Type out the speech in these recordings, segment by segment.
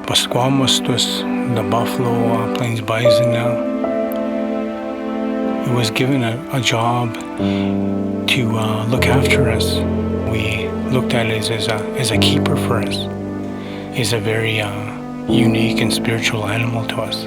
PASKWAMIOSTOS, the buffalo plains bison now. He was given a job to look after us. We looked at it as a keeper for us. He's a very unique and spiritual animal to us.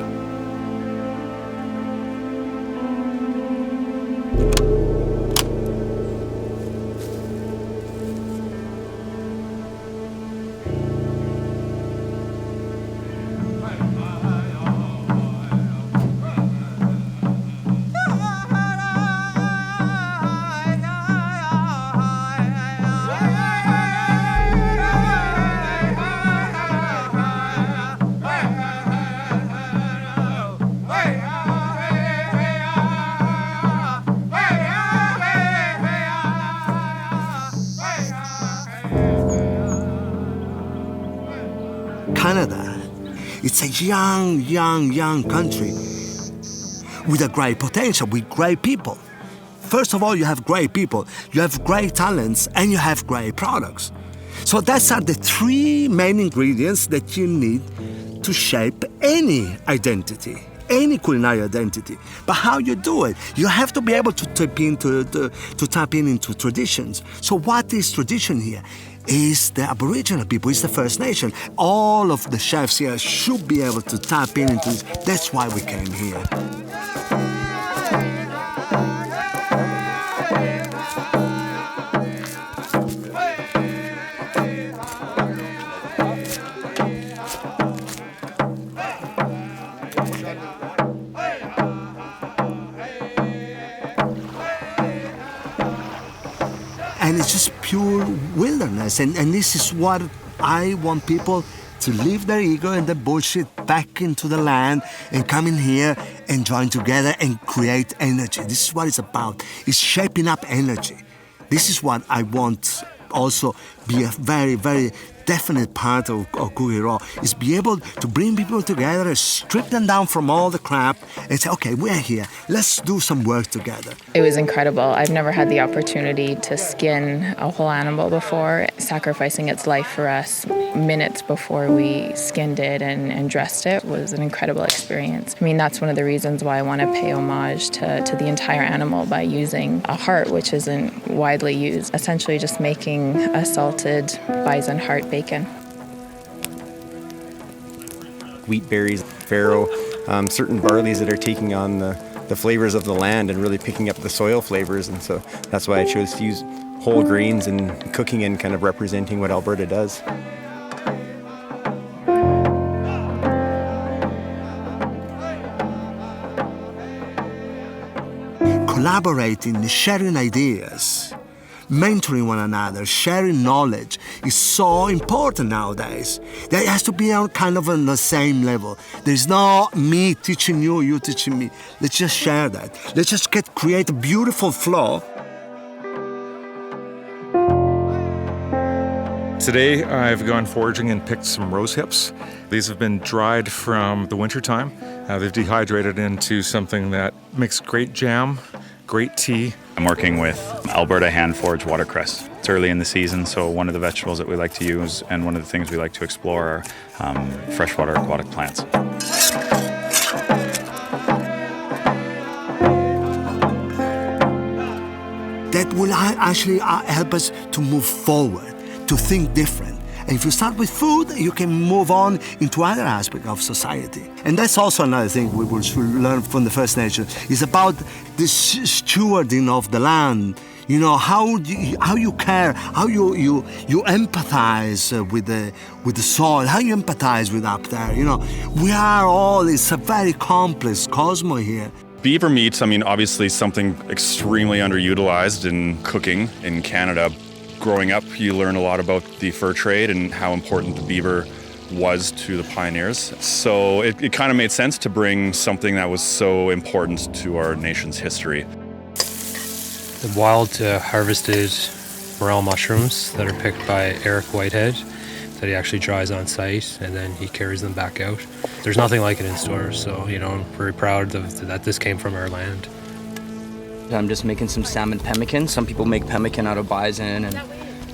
Canada, it's a young country with a great potential, with great people. First of all, you have great people, you have great talents, and you have great products. So those are the three main ingredients that you need to shape any identity, any culinary identity. But how you do it? You have to be able to tap into traditions. So what is tradition here? Is the Aboriginal people, is the First Nation. All of the chefs here should be able to tap into this. That's why we came here. And it's just pure wilderness. And this is what I want people to leave their ego and their bullshit back into the land and come in here and join together and create energy. This is what it's about. It's shaping up energy. This is what I want also be a very, very definite part of Cook It Raw, is be able to bring people together, strip them down from all the crap and say, okay, we're here, let's do some work together. It was incredible. I've never had the opportunity to skin a whole animal before, sacrificing its life for us minutes before we skinned it and dressed it was an incredible experience. I mean, that's one of the reasons why I want to pay homage to the entire animal by using a heart, which isn't widely used, essentially just making a salted bison heart bacon. Wheat berries, farro, certain barleys that are taking on the flavors of the land and really picking up the soil flavors. And so that's why I chose to use whole grains and cooking and kind of representing what Alberta does. Collaborating, sharing ideas, mentoring one another, sharing knowledge is so important nowadays. There has to be kind of on the same level. There's no me teaching you, you teaching me. Let's just share that. Let's just create a beautiful flow. Today I've gone foraging and picked some rose hips. These have been dried from the wintertime. They've dehydrated into something that makes great jam, great tea. I'm working with Alberta hand-foraged watercress. It's early in the season, so one of the vegetables that we like to use and one of the things we like to explore are freshwater aquatic plants. That will actually help us to move forward, to think different. And if you start with food, you can move on into other aspects of society. And that's also another thing we should learn from the First Nation. It's about the stewarding of the land. You know, how you care, how you empathize with the soil, how you empathize with up there. You know, we are all, it's a very complex cosmos here. Beaver meat, I mean, obviously something extremely underutilized in cooking in Canada. Growing up, you learn a lot about the fur trade and how important the beaver was to the pioneers. So it kind of made sense to bring something that was so important to our nation's history. The wild harvested morel mushrooms that are picked by Eric Whitehead that he actually dries on site and then he carries them back out. There's nothing like it in stores, so you know, I'm very proud that this came from our land. I'm just making some salmon pemmican. Some people make pemmican out of bison and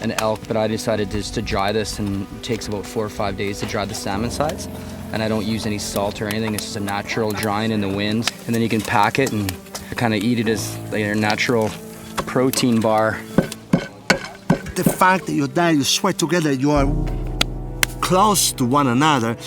an elk, but I decided just to dry this, and it takes about 4 or 5 days to dry the salmon sides. And I don't use any salt or anything. It's just a natural drying in the wind. And then you can pack it and kind of eat it as like a natural protein bar. The fact that you're there, you sweat together, you are close to one another,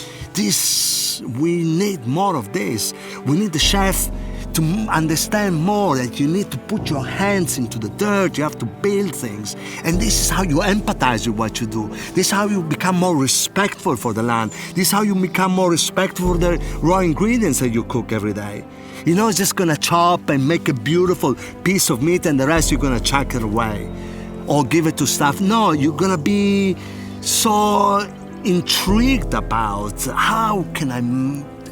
we need more of this. We need the chef to understand more that you need to put your hands into the dirt, you have to build things. And this is how you empathize with what you do. This is how you become more respectful for the land. This is how you become more respectful for the raw ingredients that you cook every day. You're not just gonna chop and make a beautiful piece of meat and the rest you're gonna chuck it away or give it to staff. No, you're gonna be so intrigued about how can I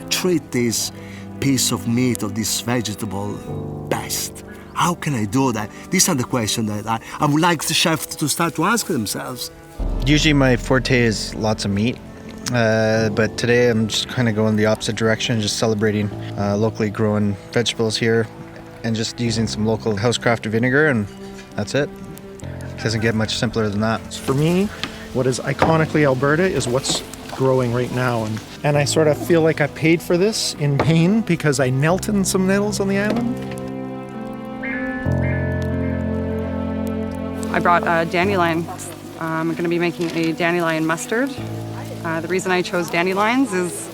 treat this piece of meat or this vegetable best. How can I do that? These are the questions that I would like the chef to start to ask themselves. Usually my forte is lots of meat, but today I'm just kind of going the opposite direction, just celebrating locally grown vegetables here and just using some local house-crafted vinegar, and that's it. It doesn't get much simpler than that. For me, what is iconically Alberta is what's growing right now, and I sort of feel like I paid for this in pain because I knelt in some nettles on the island. I brought dandelions. I'm going to be making a dandelion mustard. The reason I chose dandelions is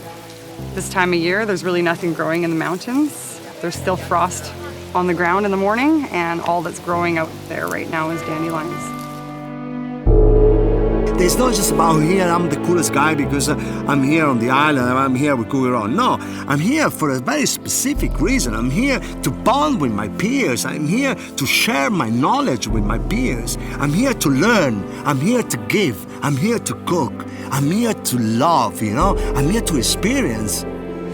this time of year there's really nothing growing in the mountains. There's still frost on the ground in the morning, and all that's growing out there right now is dandelions. It's not just about here, I'm the coolest guy because I'm here on the island, I'm here with Cook It Raw. No, I'm here for a very specific reason. I'm here to bond with my peers. I'm here to share my knowledge with my peers. I'm here to learn. I'm here to give. I'm here to cook. I'm here to love, I'm here to experience.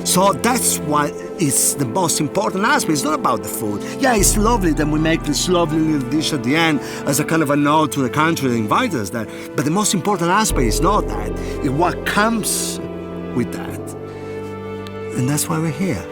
So that's what is the most important aspect. It's not about the food. Yeah, it's lovely that we make this lovely little dish at the end as a kind of a nod to the country that invited us there. But the most important aspect is not that. It's what comes with that. And that's why we're here.